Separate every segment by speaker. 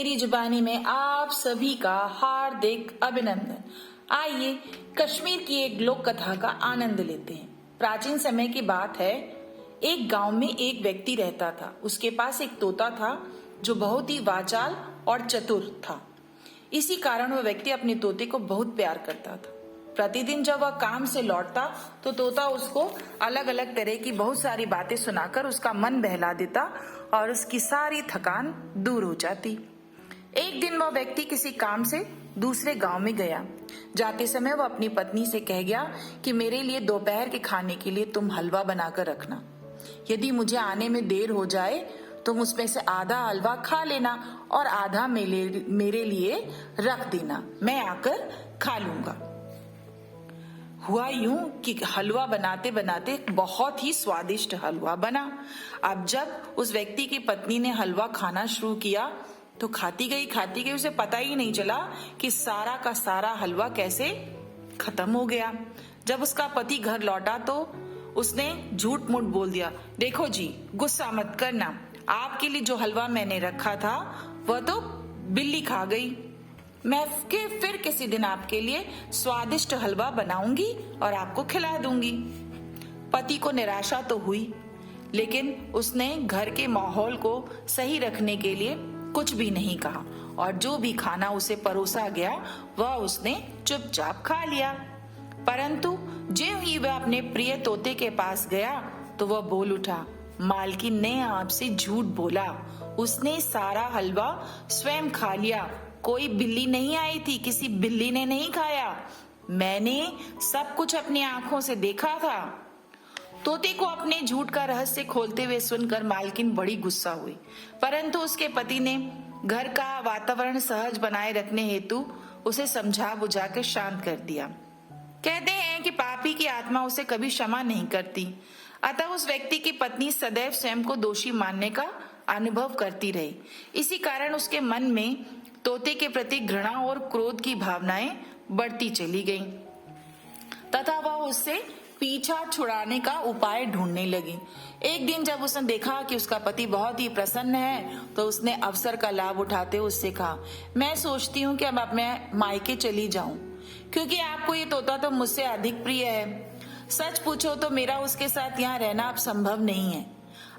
Speaker 1: मेरी जुबानी में आप सभी का हार्दिक अभिनंदन। आइए कश्मीर की एक लोक कथा का आनंद लेते हैं। प्राचीन समय की बात है, एक गांव में एक व्यक्ति रहता था। उसके पास एक तोता था जो बहुत ही वाचाल और चतुर था। इसी कारण वह व्यक्ति अपने तोते को बहुत प्यार करता था। प्रतिदिन जब वह काम से लौटता तो तोता उसको अलग अलग तरह की बहुत सारी बातें सुनाकर उसका मन बहला देता और उसकी सारी थकान दूर हो जाती। एक दिन वह व्यक्ति किसी काम से दूसरे गांव में गया। जाते समय वह अपनी पत्नी से कह गया कि मेरे लिए दोपहर के खाने के लिए तुम हलवा बनाकर रखना। यदि मुझे आने में देर हो जाए तुम उसमें से आधा हलवा खा लेना और आधा मेरे लिए रख देना, मैं आकर खा लूंगा। हुआ यूं कि हलवा बनाते बनाते बहुत ही स्वादिष्ट हलवा बना। अब जब उस व्यक्ति की पत्नी ने हलवा खाना शुरू किया तो खाती गई उसे पता ही नहीं चला कि सारा का सारा हलवा कैसे खत्म हो गया। जब उसका पति घर लौटा तो उसने झूठ मूठ बोल दिया, देखो जी गुस्सा मत करना, आपके लिए जो हलवा मैंने रखा था वह तो बिल्ली खा गई। मैं फिर किसी दिन आपके लिए स्वादिष्ट हलवा बनाऊंगी और आपको खिला दूंगी। पति को निराशा तो हुई, लेकिन उसने घर के माहौल को सही रखने के लिए कुछ भी नहीं कहा और जो भी खाना उसे परोसा गया वह उसने चुपचाप खा लिया। परंतु ज्यों ही वह अपने प्रिय तोते के पास गया तो वह बोल उठा, मालकिन ने आपसे झूठ बोला, उसने सारा हलवा स्वयं खा लिया, कोई बिल्ली नहीं आई थी, किसी बिल्ली ने नहीं खाया, मैंने सब कुछ अपनी आंखों से देखा था। तोते को अपने झूठ का रहस्य खोलते हुए सुनकर मालकिन बड़ी गुस्सा हुई, परंतु उसके पति ने घर का वातावरण सहज बनाए रखने हेतु उसे समझा बुझा कर शांत कर दिया। कहते हैं कि पापी की आत्मा उसे कभी क्षमा नहीं करती, अतः उस व्यक्ति की पत्नी सदैव स्वयं को दोषी मानने का अनुभव करती रही। इसी कारण उसके मन में तोते के प्रति घृणा और क्रोध की भावनाएं बढ़ती चली गईं, तथा वह उससे पीछा छुड़ाने का उपाय ढूंढने लगी। एक दिन जब उसने देखा कि उसका पति बहुत ही प्रसन्न है तो उसने अवसर का लाभ उठाते हुए उससे कहा, मैं सोचती हूँ कि अब मैं मायके चली जाऊं, क्योंकि आपको ये तोता तो मुझसे अधिक प्रिय है। सच पूछो तो मेरा उसके साथ यहाँ रहना अब संभव नहीं है।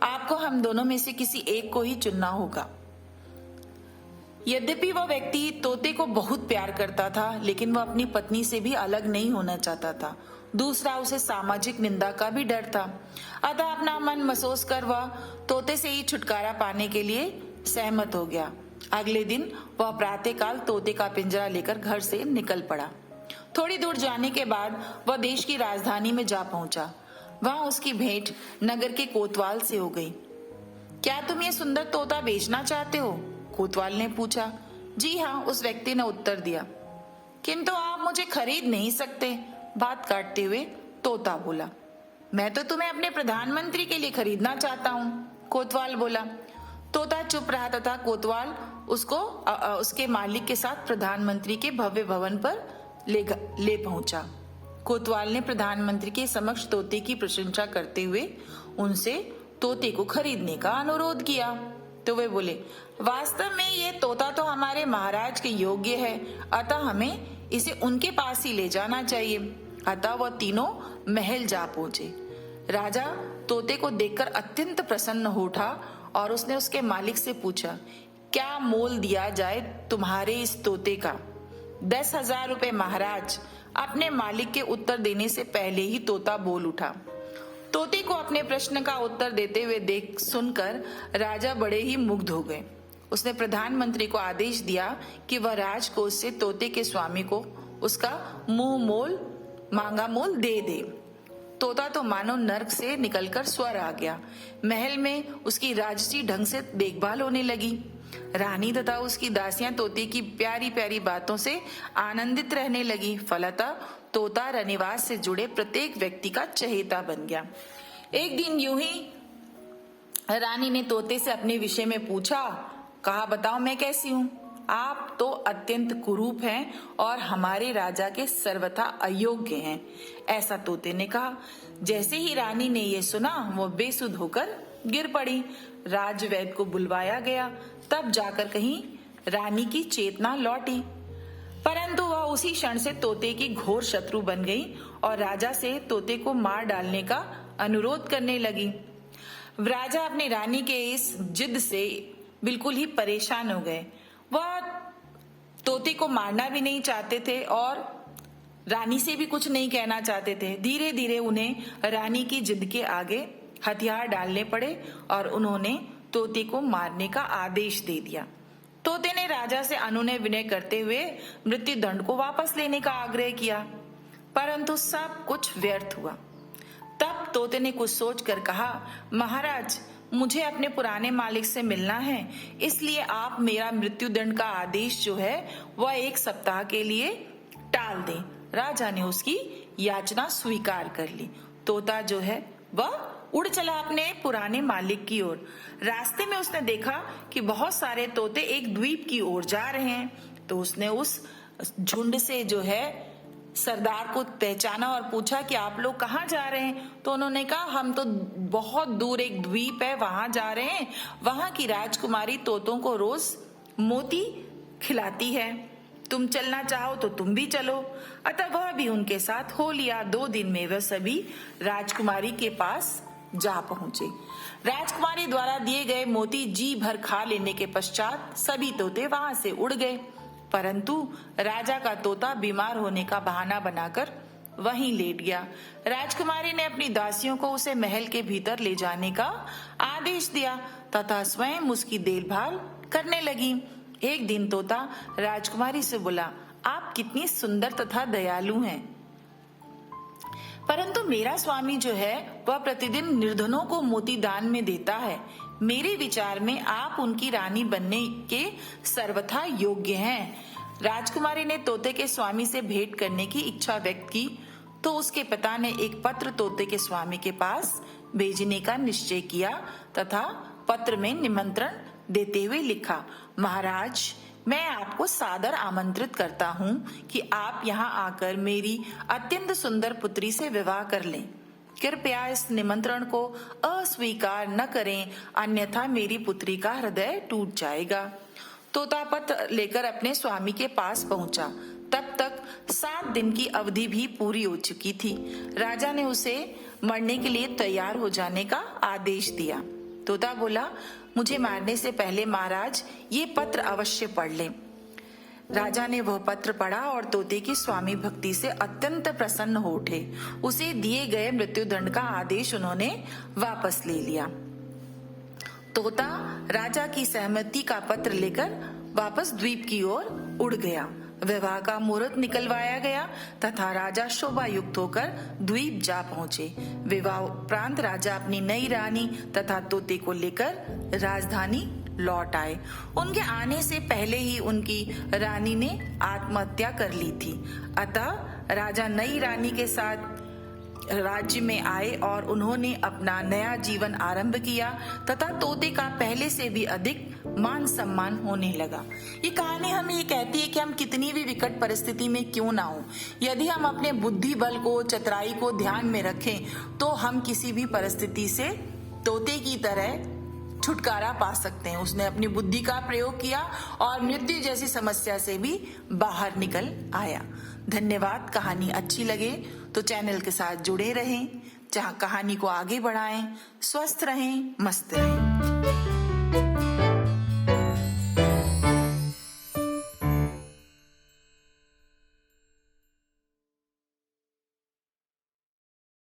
Speaker 1: आपको हम दोनों में से किसी एक को ही चुनना होगा। यद्यपि वह व्यक्ति तोते को बहुत प्यार करता था, लेकिन वह अपनी पत्नी से भी अलग नहीं होना चाहता था। दूसरा, उसे सामाजिक निंदा का भी डर था। अतः अपना मन महसूस कर वह तोते से ही छुटकारा पाने के लिए सहमत हो गया। अगले दिन वह प्रातःकाल तोते का पिंजरा लेकर घर से निकल पड़ा। थोड़ी दूर जाने के बाद वह देश की राजधानी में जा पहुंचा। वहां उसकी भेंट नगर के कोतवाल से हो गई। क्या तुम ये सुंदर तोता बेचना चाहते हो? कोतवाल ने पूछा। जी हाँ, उस व्यक्ति ने उत्तर दिया। किंतु आप मुझे खरीद नहीं सकते, बात काटते हुए तोता बोला। मैं तो तुम्हें अपने प्रधानमंत्री के लिए खरीदना चाहता हूँ, कोतवाल बोला। तोता चुप रहा तथा कोतवाल उसको उसके मालिक के साथ प्रधानमंत्री के भव्य भवन पर ले पहुंचा। कोतवाल ने प्रधानमंत्री के समक्ष तोते की प्रशंसा करते हुए उनसे तोते को खरीदने का अनुरोध किया। तो वे बोले, वास्तव में ये तोता तो हमारे महाराज के योग्य है, अतः हमें इसे उनके पास ही ले जाना चाहिए। अतः वह तीनों महल जा पहुंचे। राजा तोते को देखकर अत्यंत प्रसन्न हो उठा और उसने उसके मालिक से पूछा, क्या मोल दिया जाए तुम्हारे इस तोते का? 10,000 रुपए महाराज। अपने मालिक के उत्तर देने से पहले ही तोता बोल उठा। तोते को अपने प्रश्न का उत्तर देते हुए सुनकर राजा बड़े ही मुग्ध हो गए। उसने प्रधानमंत्री को आदेश दिया कि वह राजकोष से तोते के स्वामी को उसका मांगा मोल दे दे। तोता तो मानो नर्क से निकलकर स्वर आ गया। महल में उसकी राजसी ढंग से देखभाल होने लगी। रानी तथा उसकी दासियां तोते की प्यारी प्यारी बातों से आनंदित रहने लगी। फलतः तोता रनिवास से जुड़े प्रत्येक व्यक्ति का चहेता बन गया। एक दिन यूं ही रानी ने तोते से अपने विषय में पूछा। कहा, बताओ मैं कैसी हूँ? आप तो अत्यंत कुरूप हैं और हमारे राजा के सर्वथा अयोग्य हैं, ऐसा तोते ने कहा। जैसे ही रानी ने ये सुना वो बेसुध होकर गिर पड़ी। राजवैद्य को बुलवाया गया, तब जाकर कहीं रानी की चेतना लौटी, परंतु वह उसी क्षण से तोते की घोर शत्रु बन गई और राजा से तोते को मार डालने का अनुरोध करने लगी। राजा अपनी रानी के इस जिद से बिल्कुल ही परेशान हो गए। वह तोते को मारना भी नहीं चाहते थे और रानी से भी कुछ नहीं कहना चाहते थे। धीरे धीरे उन्हें रानी की जिद के आगे हथियार डालने पड़े और उन्होंने तोते को मारने का आदेश दे दिया। तोते ने राजा से अनुनय विनय करते हुए मृत्यु दंड को वापस लेने का आग्रह किया, परंतु सब कुछ व्यर्थ हुआ। तब तोते ने कुछ सोचकर कहा, महाराज, मुझे अपने पुराने मालिक से मिलना है, इसलिए आप मेरा मृत्यु दंड का आदेश जो है वह 1 सप्ताह के लिए टाल दें। राजा ने उसकी याचना स्वीकार कर ली। तोता जो है वह उड़ चला अपने पुराने मालिक की ओर। रास्ते में उसने देखा कि बहुत सारे तोते एक द्वीप की ओर जा रहे हैं, तो उसने उस झुंड से जो है सरदार को पहचाना और पूछा कि आप लोग कहाँ जा रहे हैं। तो उन्होंने कहा, हम तो बहुत दूर एक द्वीप है वहां जा रहे हैं, वहां की राजकुमारी तोतों को रोज मोती खिलाती है, तुम चलना चाहो तो तुम भी चलो। अतः वह भी उनके साथ हो लिया। 2 दिन में वह सभी राजकुमारी के पास जा पहुंचे। राजकुमारी द्वारा दिए गए मोती जी भर खा लेने के पश्चात सभी तोते वहां से उड़ गए, परंतु राजा का तोता बीमार होने का बहाना बनाकर वहीं लेट गया। राजकुमारी ने अपनी दासियों को उसे महल के भीतर ले जाने का आदेश दिया तथा स्वयं उसकी देखभाल करने लगी। एक दिन तोता राजकुमारी से बोला, आप कितनी सुंदर तथा दयालु हैं, परंतु मेरा स्वामी जो है वह प्रतिदिन निर्धनों को मोती दान में देता है। मेरे विचार में आप उनकी रानी बनने के सर्वथा योग्य हैं। राजकुमारी ने तोते के स्वामी से भेंट करने की इच्छा व्यक्त की, तो उसके पिता ने एक पत्र तोते के स्वामी के पास भेजने का निश्चय किया तथा पत्र में निमंत्रण देते हुए लिखा, महाराज, मैं आपको सादर आमंत्रित करता हूँ कि आप यहाँ आकर मेरी अत्यंत सुंदर पुत्री से विवाह कर लें। कृपया इस निमंत्रण को अस्वीकार न करें, अन्यथा मेरी पुत्री का हृदय टूट जाएगा। तोता पत्र लेकर अपने स्वामी के पास पहुंचा। तब तक 7 दिन की अवधि भी पूरी हो चुकी थी। राजा ने उसे मरने के लिए तैयार हो जाने का आदेश दिया। तोता बोला, मुझे मारने से पहले महाराज ये पत्र अवश्य पढ़ लें। राजा ने वह पत्र पढ़ा और तोते की स्वामी भक्ति से अत्यंत प्रसन्न हो उठे। उसे दिए गए मृत्युदंड का आदेश उन्होंने वापस ले लिया। तोता राजा की सहमति का पत्र लेकर वापस द्वीप की ओर उड़ गया। विवाह का मुहूर्त निकलवाया गया तथा राजा शोभा युक्त होकर द्वीप जा पहुंचे। विवाह उपरांत राजा अपनी नई रानी तथा तोते को लेकर राजधानी लौट आए। उनके आने से पहले ही उनकी रानी ने आत्महत्या कर ली थी। अतः राजा नई रानी के साथ राज्य में आए और उन्होंने अपना नया जीवन आरंभ किया तथा तोते का पहले से भी अधिक मान सम्मान होने लगा। ये कहानी हमें ये कहती है कि हम कितनी भी विकट परिस्थिति में क्यों ना हो, यदि हम अपने बुद्धि बल को, चतुराई को ध्यान में रखें तो हम किसी भी परिस्थिति से तोते की तरह छुटकारा पा सकते हैं। उसने अपनी बुद्धि का प्रयोग किया और मृत्यु जैसी समस्या से भी बाहर निकल आया। धन्यवाद। कहानी अच्छी लगे तो चैनल के साथ जुड़े रहें, जहां कहानी को आगे बढ़ाएं। स्वस्थ रहें, मस्त रहें।